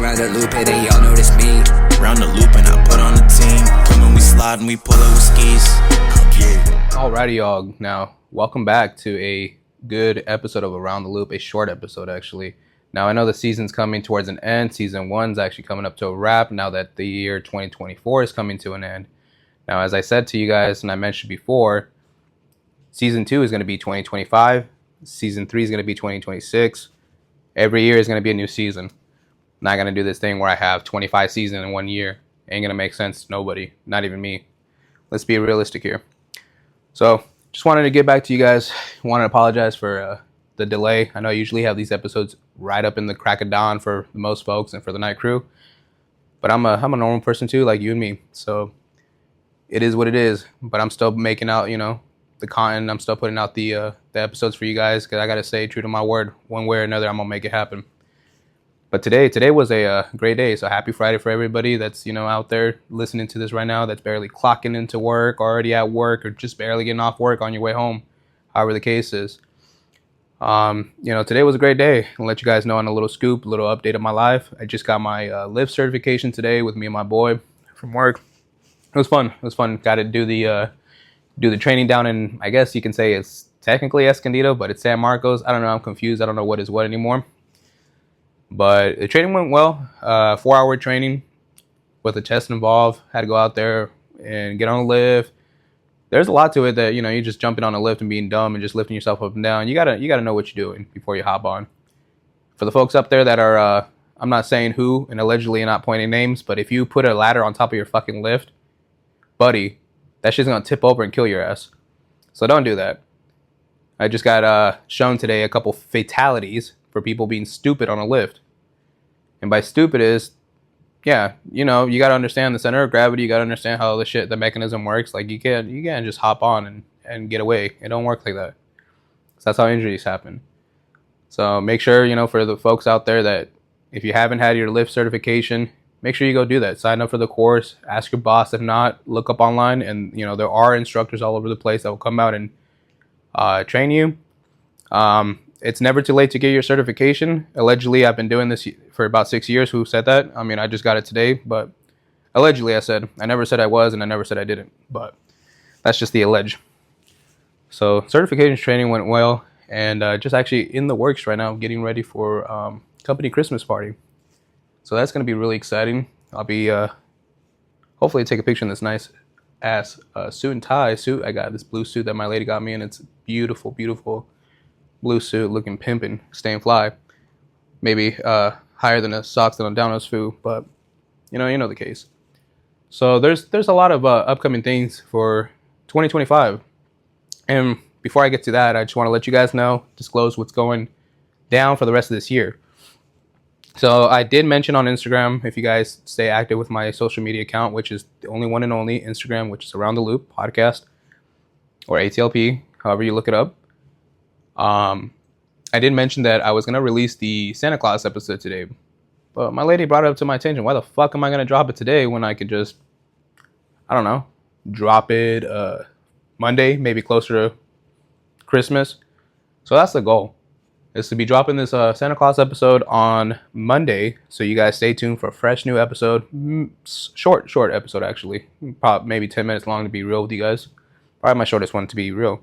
around the loop, it ain't y'all notice me. Round the loop and I put on the team. Come and we slide and we pull it with skis. Yeah. Alrighty, y'all. Now, welcome back to a good episode of Around the Loop, a short episode, actually. Now, I know the season's coming towards an end. Season 1's actually coming up to a wrap now that the year 2024 is coming to an end. Now, as I said to you guys, and I mentioned before, Season 2 is going to be 2025. Season 3 is going to be 2026. Every year is going to be a new season. I'm not going to do this thing where I have 25 seasons in 1 year. Ain't going to make sense to nobody, not even me. Let's be realistic here. So, just wanted to get back to you guys. Wanted to apologize for the delay. I know I usually have these episodes right up in the crack of dawn for most folks and for the night crew. But I'm a normal person too, like you and me. So, it is what it is. But I'm still making out, the content. I'm still putting out the episodes for you guys because I got to stay true to my word. One way or another, I'm going to make it happen. But today was a great day. So happy Friday for everybody that's, out there listening to this right now that's barely clocking into work, already at work, or just barely getting off work on your way home, however the case is. Today was a great day. I'll let you guys know on a little scoop, a little update of my life. I just got my lift certification today with me and my boy from work. It was fun. Got to do the training down in, I guess you can say it's technically Escondido, but it's San Marcos. I don't know. I'm confused. I don't know what is what anymore. But the training went well. 4-hour training with a test involved. Had to go out there and get on a lift. There's a lot to it that, you're just jumping on a lift and being dumb and just lifting yourself up and down. You gotta know what you're doing before you hop on. For the folks up there that are, I'm not saying who and allegedly not pointing names, but if you put a ladder on top of your fucking lift, buddy, that shit's gonna tip over and kill your ass. So don't do that. I just got shown today a couple fatalities for people being stupid on a lift. And by stupid is, you gotta understand the center of gravity. You gotta understand how the mechanism works. Like you can't just hop on and get away. It don't work like that. So that's how injuries happen. So make sure, for the folks out there that if you haven't had your lift certification, make sure you go do that. Sign up for the course. Ask your boss. If not, look up online. And, there are instructors all over the place that will come out and train you. It's never too late to get your certification. Allegedly, I've been doing this for about 6 years. Who said that? I mean, I just got it today. But allegedly, I said. I never said I was, and I never said I didn't. But that's just the allege. So certification training went well. And just actually in the works right now, getting ready for company Christmas party. So that's going to be really exciting. I'll be hopefully take a picture in this nice ass suit and tie suit. I got this blue suit that my lady got me, and it's beautiful, beautiful blue suit, looking pimping, staying fly. Maybe higher than the socks that I'm down as foo, but you know the case. So there's a lot of upcoming things for 2025. And before I get to that, I just want to let you guys know, disclose what's going down for the rest of this year. So I did mention on Instagram, if you guys stay active with my social media account, which is the only one and only Instagram, which is Around the Loop Podcast, or ATLP, however you look it up. I did mention that I was going to release the Santa Claus episode today, but my lady brought it up to my attention. Why the fuck am I going to drop it today when I could just, I don't know, drop it Monday, maybe closer to Christmas? So that's the goal, is to be dropping this Santa Claus episode on Monday. So you guys stay tuned for a fresh new episode. Short episode, actually. Probably maybe 10 minutes long to be real with you guys. Probably my shortest one to be real.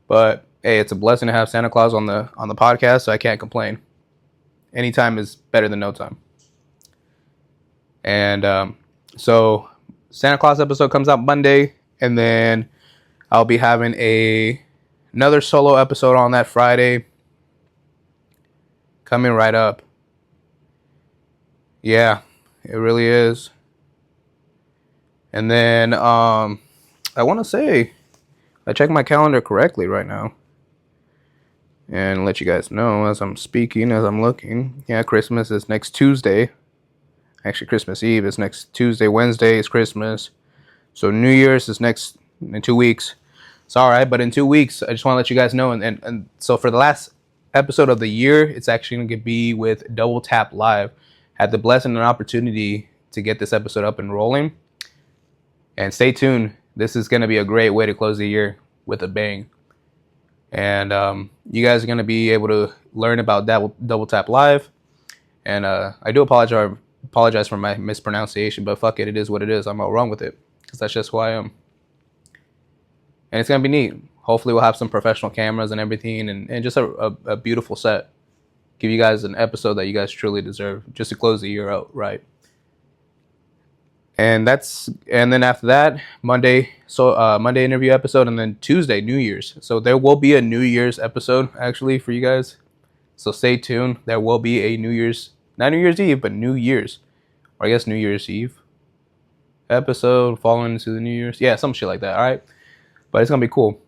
But hey, it's a blessing to have Santa Claus on the podcast, so I can't complain. Any time is better than no time. And so Santa Claus episode comes out Monday, and then I'll be having another solo episode on that Friday coming right up. Yeah, it really is. And then I want to say, I checked my calendar correctly right now. And let you guys know as I'm speaking, as I'm looking. Yeah, Christmas is next Tuesday. Actually, Christmas Eve is next Tuesday. Wednesday is Christmas. So New Year's is in 2 weeks. It's all right, but in 2 weeks, I just want to let you guys know. And so for the last episode of the year, it's actually going to be with Double Tap Live. Had the blessing and opportunity to get this episode up and rolling. And stay tuned. This is going to be a great way to close the year with a bang. And you guys are going to be able to learn about Double Tap Live. And I do apologize apologize for my mispronunciation, but fuck it, it is what it is. I'm not wrong with it because that's just who I am. And it's gonna be neat. Hopefully, we'll have some professional cameras and everything, and just a beautiful set. Give you guys an episode that you guys truly deserve, just to close the year out right. And then after that, Monday interview episode, and then Tuesday New Year's. So there will be a New Year's episode actually for you guys. So stay tuned. There will be a not New Year's Eve, but New Year's, or I guess New Year's Eve episode following into the New Year's. Yeah, some shit like that. All right, but it's gonna be cool.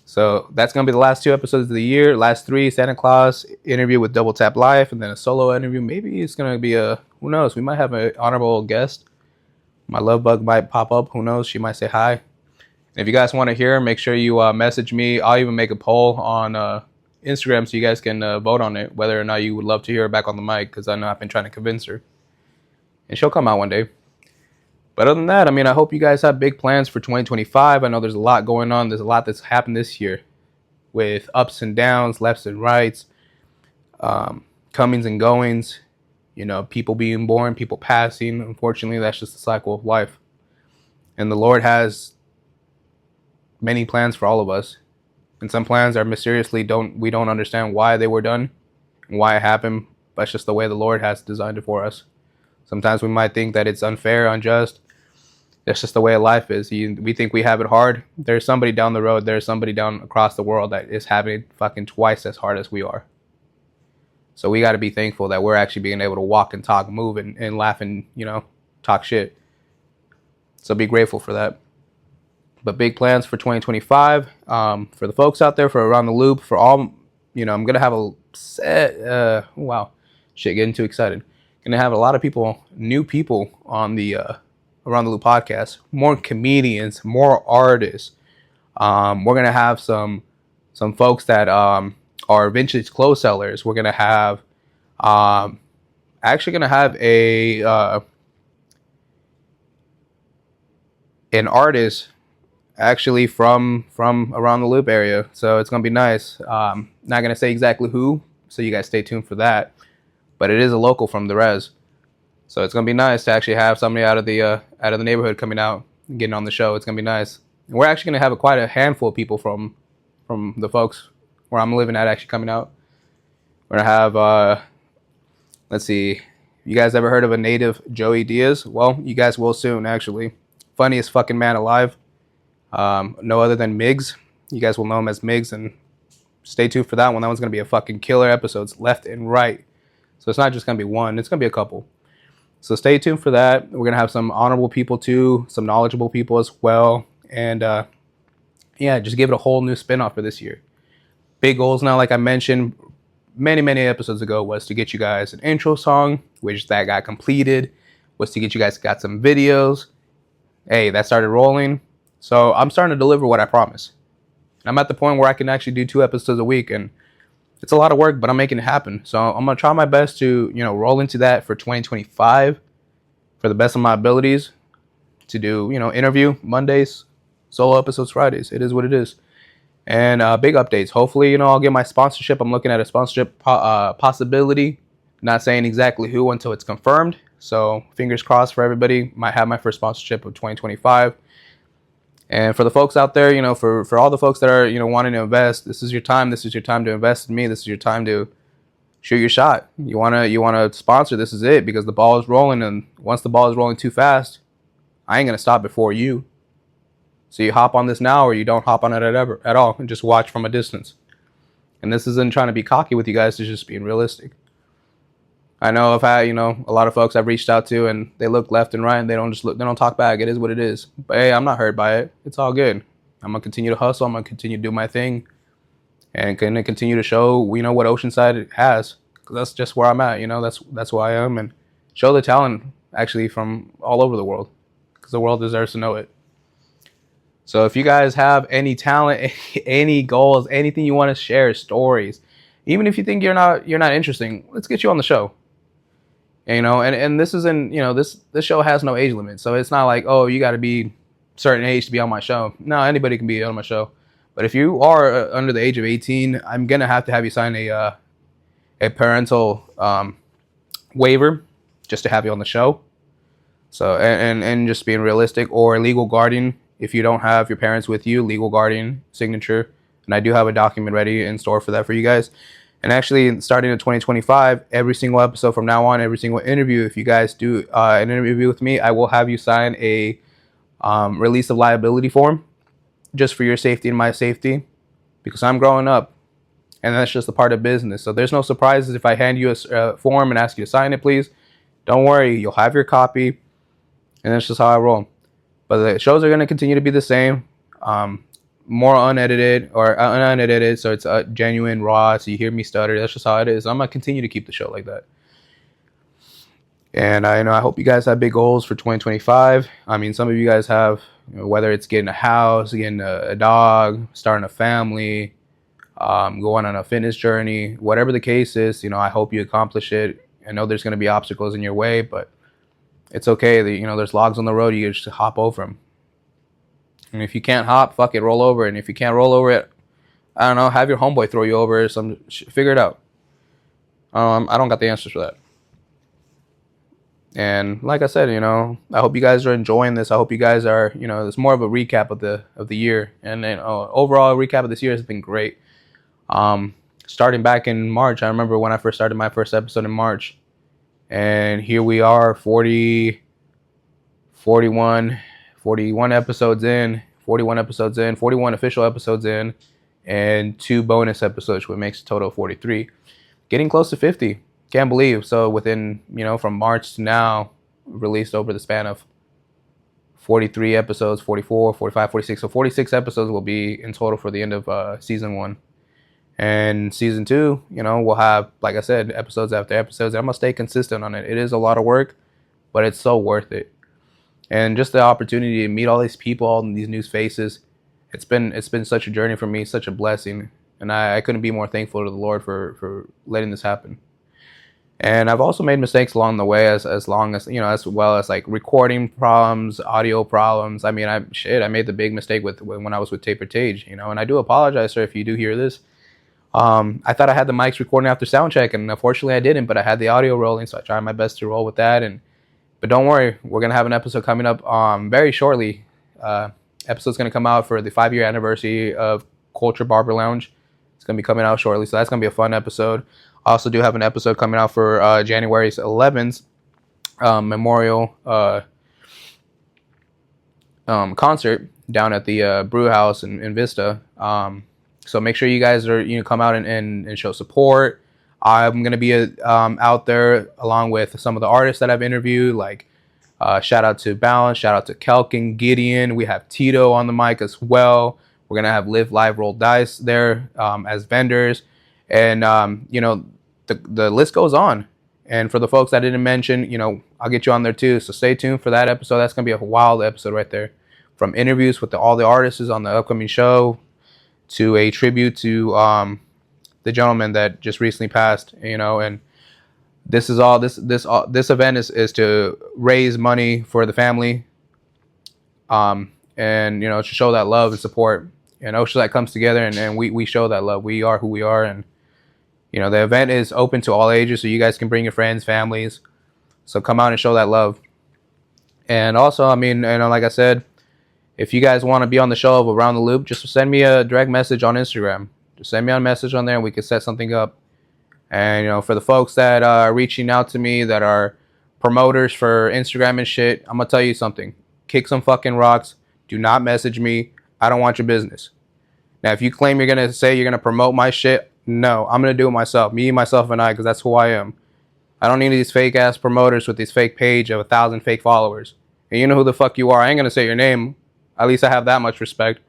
So that's gonna be the last 2 episodes of the year. Last 3, Santa Claus interview with Double Tap Life, and then a solo interview. Maybe it's gonna be who knows? We might have an honorable guest. My love bug might pop up. Who knows? She might say hi. And if you guys want to hear, make sure you message me. I'll even make a poll on Instagram so you guys can vote on it, whether or not you would love to hear her back on the mic, because I know I've been trying to convince her. And she'll come out one day. But other than that, I mean, I hope you guys have big plans for 2025. I know there's a lot going on. There's a lot that's happened this year with ups and downs, lefts and rights, comings and goings. You know, people being born, people passing. Unfortunately, that's just the cycle of life. And the Lord has many plans for all of us. And some plans are mysteriously we don't understand why they were done and why it happened. That's just the way the Lord has designed it for us. Sometimes we might think that it's unfair, unjust. That's just the way life is. We think we have it hard. There's somebody down the road. There's somebody down across the world that is having it fucking twice as hard as we are. So we got to be thankful that we're actually being able to walk and talk, move, and laugh and, talk shit. So be grateful for that. But big plans for 2025. For the folks out there, for Around the Loop, for all, I'm going to have a set. Wow. Shit, getting too excited. Going to have a lot of people, new people on the Around the Loop podcast. More comedians, more artists. We're going to have some folks that are vintage clothes sellers. We're going to have, actually going to have an artist actually from Around the Loop area. So it's going to be nice. Not going to say exactly who, so you guys stay tuned for that. But it is a local from the res. So it's going to be nice to actually have somebody out of the neighborhood coming out and getting on the show. It's going to be nice. And we're actually going to have quite a handful of people from the folks where I'm living at actually coming out. We're going to have, let's see, you guys ever heard of a native Joey Diaz? Well, you guys will soon, actually. Funniest fucking man alive. No other than Miggs. You guys will know him as Miggs, and stay tuned for that one. That one's going to be a fucking killer episodes left and right. So it's not just going to be one, it's going to be a couple. So stay tuned for that. We're going to have some honorable people too, some knowledgeable people as well. And yeah, just give it a whole new spin-off for this year. Big goals now, like I mentioned many episodes ago, was to get you guys an intro song, which that got completed, was to get you guys got some videos. Hey, that started rolling. So I'm starting to deliver what I promised. I'm at the point where I can actually do 2 episodes a week, and it's a lot of work, but I'm making it happen. So I'm going to try my best to, roll into that for 2025 for the best of my abilities, to do, interview Mondays, solo episodes Fridays. It is what it is. And big updates. Hopefully, I'll get my sponsorship. I'm looking at a sponsorship possibility. Not saying exactly who until it's confirmed. So fingers crossed for everybody. Might have my first sponsorship of 2025. And for the folks out there, for all the folks that are, wanting to invest, this is your time. This is your time to invest in me. This is your time to shoot your shot. You wanna sponsor. This is it, because the ball is rolling, and once the ball is rolling too fast, I ain't gonna stop before you. So you hop on this now, or you don't hop on it at all, and just watch from a distance. And this isn't trying to be cocky with you guys. It's just being realistic. I know I've had, a lot of folks I've reached out to, and they look left and right, and they don't talk back. It is what it is. But hey, I'm not hurt by it. It's all good. I'm gonna continue to hustle. I'm gonna continue to do my thing, and gonna continue to show, what Oceanside has. 'Cause that's just where I'm at. That's who I am, and show the talent actually from all over the world, because the world deserves to know it. So if you guys have any talent, any goals, anything you want to share, stories, even if you think you're not interesting, let's get you on the show. And this isn't, this show has no age limit. So it's not like, oh, you got to be a certain age to be on my show. No, anybody can be on my show. But if you are under the age of 18, I'm going to have you sign a parental waiver just to have you on the show. So and just being realistic, or legal guardian if you don't have your parents with you, legal guardian signature. And I do have a document ready in store for that for you guys. And actually, starting in 2025, every single episode from now on, every single interview, if you guys do an interview with me, I will have you sign a release of liability form, just for your safety and my safety, because I'm growing up, and that's just a part of business. So there's no surprises if I hand you a form and ask you to sign it, please. Don't worry, you'll have your copy, and that's just how I roll. But the shows are going to continue to be the same. More unedited or unedited, so it's genuine, raw, so you hear me stutter. That's just how it is. I'm going to continue to keep the show like that. And I hope you guys have big goals for 2025. I mean, some of you guys have, whether it's getting a house, getting a dog, starting a family, going on a fitness journey, whatever the case is, I hope you accomplish it. I know there's going to be obstacles in your way, but it's okay. There's logs on the road. You just hop over them. And if you can't hop, fuck it, roll over it. And if you can't roll over it, I don't know, have your homeboy throw you over or figure it out. I don't got the answers for that. And like I said, I hope you guys are enjoying this. I hope you guys are, it's more of a recap of the year. And then overall recap of this year has been great. Starting back in March, I remember when I first started my first episode in March. And here we are, 41 episodes in, 41 official episodes in, and 2 bonus episodes, which makes a total of 43. Getting close to 50. Can't believe. So within, from March to now, released over the span of 43 episodes, 44, 45, 46. So 46 episodes will be in total for the end of season 1. And season 2, we'll have, like I said, episodes after episodes. I'm going to stay consistent on it. It is a lot of work, but it's so worth it. And just the opportunity to meet all these people, all these new faces, it's been such a journey for me, such a blessing. And I couldn't be more thankful to the Lord for letting this happen. And I've also made mistakes along the way, as well as like recording problems, audio problems. I mean, I made the big mistake when I was with Taper Tage, and I do apologize, sir, if you do hear this. I thought I had the mics recording after sound check, and unfortunately I didn't, but I had the audio rolling, so I tried my best to roll with that. But don't worry, we're going to have an episode coming up very shortly. Episode's going to come out for the 5-year anniversary of Culture Barber Lounge. It's going to be coming out shortly, so that's going to be a fun episode. I also do have an episode coming out for January 11th memorial concert down at the Brew House in Vista. So make sure you guys are come out and show support. I'm gonna be out there along with some of the artists that I've interviewed. Like shout out to Balance, shout out to Kelkin, Gideon. We have Tito on the mic as well. We're gonna have Live Live Roll Dice there as vendors, and the list goes on. And for the folks I didn't mention, I'll get you on there too. So stay tuned for that episode. That's gonna be a wild episode right there. From interviews with all the artists on the upcoming show to a tribute to the gentleman that just recently passed. And this is all this event is to raise money for the family. And to show that love and support. And Oceanlight comes together and we show that love. We are who we are, and the event is open to all ages, so you guys can bring your friends, families. So come out and show that love. And also, like I said, if you guys want to be on the show of Around the Loop, just send me a direct message on Instagram. Just send me a message on there and we can set something up. And, for the folks that are reaching out to me that are promoters for Instagram and shit, I'm going to tell you something. Kick some fucking rocks. Do not message me. I don't want your business. Now, if you claim you're going to say you're going to promote my shit, no, I'm going to do it myself. Me, myself, and I, because that's who I am. I don't need these fake-ass promoters with this fake page of 1,000 fake followers. And you know who the fuck you are. I ain't going to say your name. At least I have that much respect.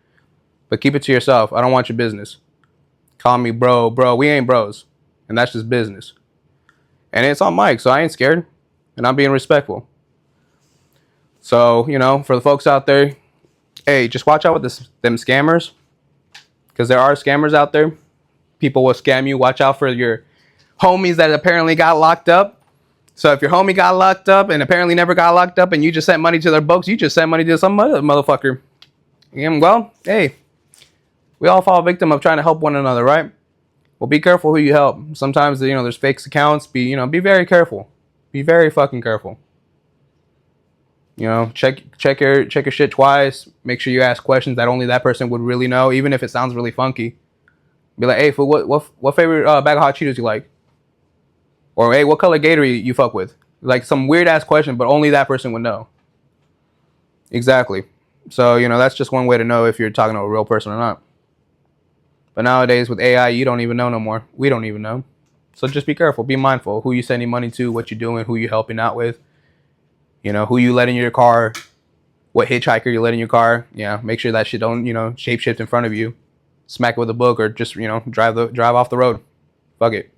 But keep it to yourself. I don't want your business. Call me bro. We ain't bros. And that's just business. And it's on mic, so I ain't scared. And I'm being respectful. So, for the folks out there, hey, just watch out with them scammers. Because there are scammers out there. People will scam you. Watch out for your homies that apparently got locked up. So if your homie got locked up and apparently never got locked up and you just sent money to their books, you just sent money to some other motherfucker. And well, hey, we all fall victim of trying to help one another, right? Well, be careful who you help. Sometimes, there's fake accounts. Be very careful. Be very fucking careful. You know, check your shit twice. Make sure you ask questions that only that person would really know, even if it sounds really funky. Be like, hey, fool, what favorite bag of hot Cheetos you like? Or hey, what color Gatorade you fuck with? Like some weird ass question, but only that person would know. Exactly. So, you know, that's just one way to know if you're talking to a real person or not. But nowadays with AI, you don't even know no more. We don't even know. So just be careful. Be mindful. Who you sending money to, what you're doing, who you helping out with. You know, who you let in your car, what hitchhiker you let in your car. Yeah, make sure that shit don't, you know, shapeshift in front of you. Smack it with a book or just, you know, drive off the road. Fuck it.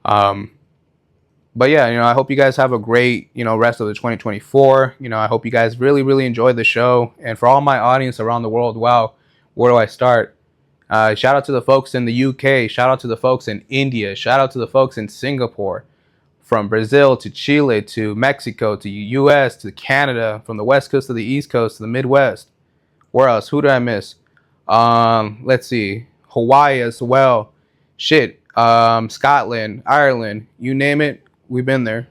But yeah, you know, I hope you guys have a great, you know, rest of the 2024. You know, I hope you guys really, really enjoyed the show. And for all my audience around the world, wow, where do I start? Shout out to the folks in the UK. Shout out to the folks in India. Shout out to the folks in Singapore. From Brazil to Chile to Mexico to US to Canada. From the West Coast to the East Coast to the Midwest. Where else? Who did I miss? Let's see. Hawaii as well. Shit. Scotland, Ireland, you name it. We've been there.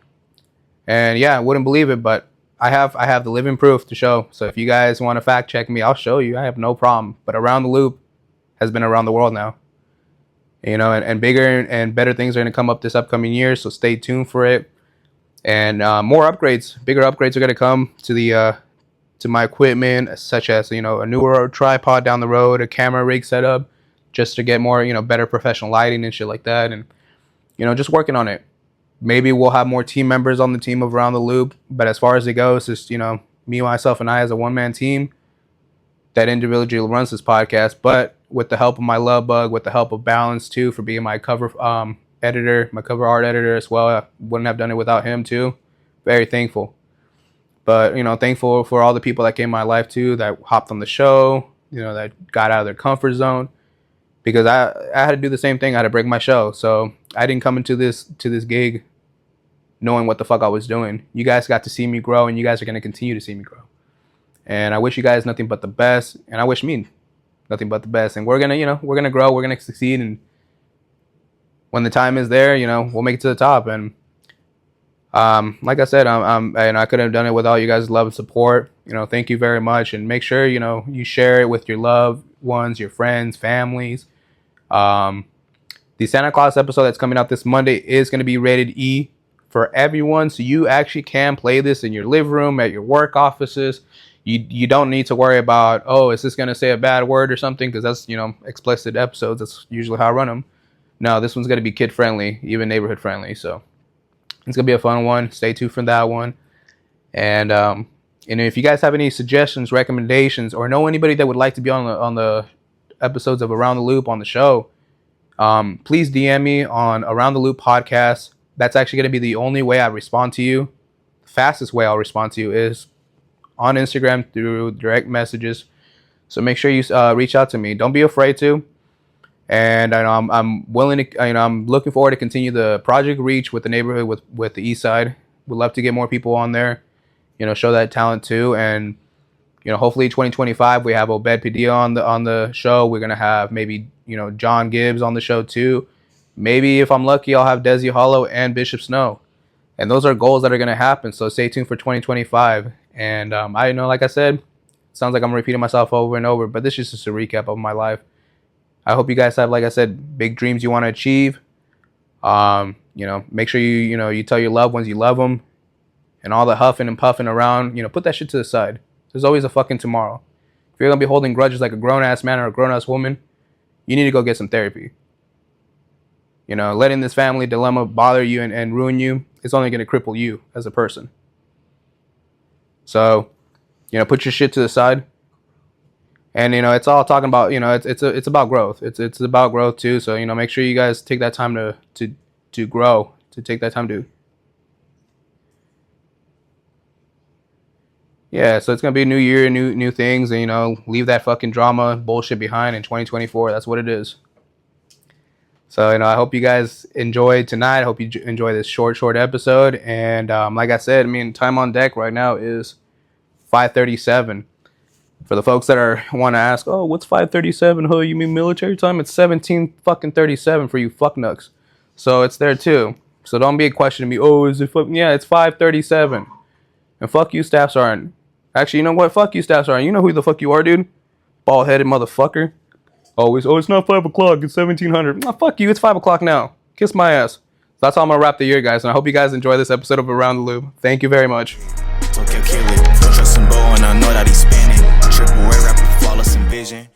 And yeah, I wouldn't believe it, but I have the living proof to show. So if you guys want to fact check me, I'll show you. I have no problem. But Around the Loop has been around the world now. You know, and bigger and better things are going to come up this upcoming year. So stay tuned for it. And more upgrades, bigger upgrades are going to come to the to my equipment, such as, you know, a newer tripod down the road, a camera rig setup, just to get more, you know, better professional lighting and shit like that. And, you know, just working on it. Maybe we'll have more team members on the team of Around the Loop. But as far as it goes, it's, you know, me, myself, and I as a one-man team that individually runs this podcast. But with the help of my love bug, with the help of Balance, too, for being my cover editor, my cover art editor as well. I wouldn't have done it without him, too. Very thankful. But, you know, thankful for all the people that came in my life, too, that hopped on the show, you know, that got out of their comfort zone. Because I had to do the same thing. I had to break my show. So I didn't come into this gig knowing what the fuck I was doing. You guys got to see me grow, and you guys are going to continue to see me grow. And I wish you guys nothing but the best. And I wish me nothing but the best. And we're going to, you know, we're going to grow. We're going to succeed. And when the time is there, you know, we'll make it to the top. And like I said, and I couldn't have done it without you guys' love and support. You know, thank you very much. And make sure, you know, you share it with your loved ones, your friends, families. The Santa Claus episode that's coming out this Monday is going to be rated E for everyone. So you actually can play this in your living room, at your work offices. You don't need to worry about, oh, is this going to say a bad word or something? Because that's, you know, explicit episodes. That's usually how I run them. No, this one's going to be kid friendly, even neighborhood friendly. So it's going to be a fun one. Stay tuned for that one. And if you guys have any suggestions, recommendations, or know anybody that would like to be on the episodes of Around the Loop on the show, please DM me on Around the Loop podcast. That's actually going to be the only way I respond to you. The fastest way I'll respond to you is on Instagram through direct messages. So make sure you reach out to me. Don't be afraid to. And I'm willing to, you know, I'm looking forward to continue the Project Reach with the neighborhood with the East Side. We'd love to get more people on there, you know, show that talent too. And, you know, hopefully 2025 we have Obed Padilla on the show. We're gonna have maybe, you know, John Gibbs on the show too. Maybe if I'm lucky, I'll have Desi Hollow and Bishop Snow. And those are goals that are gonna happen. So stay tuned for 2025. And I know, like I said, it sounds like I'm repeating myself over and over, but this is just a recap of my life. I hope you guys have, like I said, big dreams you want to achieve. You know, make sure you tell your loved ones you love them, and all the huffing and puffing around, you know, put that shit to the side. There's always a fucking tomorrow. If you're gonna be holding grudges like a grown ass man or a grown ass woman, you need to go get some therapy. You know, letting this family dilemma bother you and ruin you is only gonna cripple you as a person. So, you know, put your shit to the side. And, you know, it's all talking about, you know, it's about growth. It's about growth too. So, you know, make sure you guys take that time to grow, to take that time to. Yeah, so it's going to be a new year, new things, and, you know, leave that fucking drama bullshit behind in 2024. That's what it is. So, you know, I hope you guys enjoyed tonight. I hope you enjoy this short episode. And like I said, I mean, time on deck right now is 5:37. For the folks that want to ask, oh, what's 5:37? Oh, you mean military time? It's 17:37 for you fucknucks. So it's there too. So don't be questioning me. Oh, is it fucking? Yeah, it's 5:37. And fuck you, Staff Sergeant. Actually, you know what? Fuck you, Staff Sergeant. You know who the fuck you are, dude? Bald-headed motherfucker. Always, oh, it's not 5 o'clock. It's 1700. Nah, fuck you. It's 5 o'clock now. Kiss my ass. That's how I'm going to wrap the year, guys. And I hope you guys enjoy this episode of Around the Loop. Thank you very much. Don't trust him, Bo, and I know that he's spinning. Triple A rapper, flawless in vision.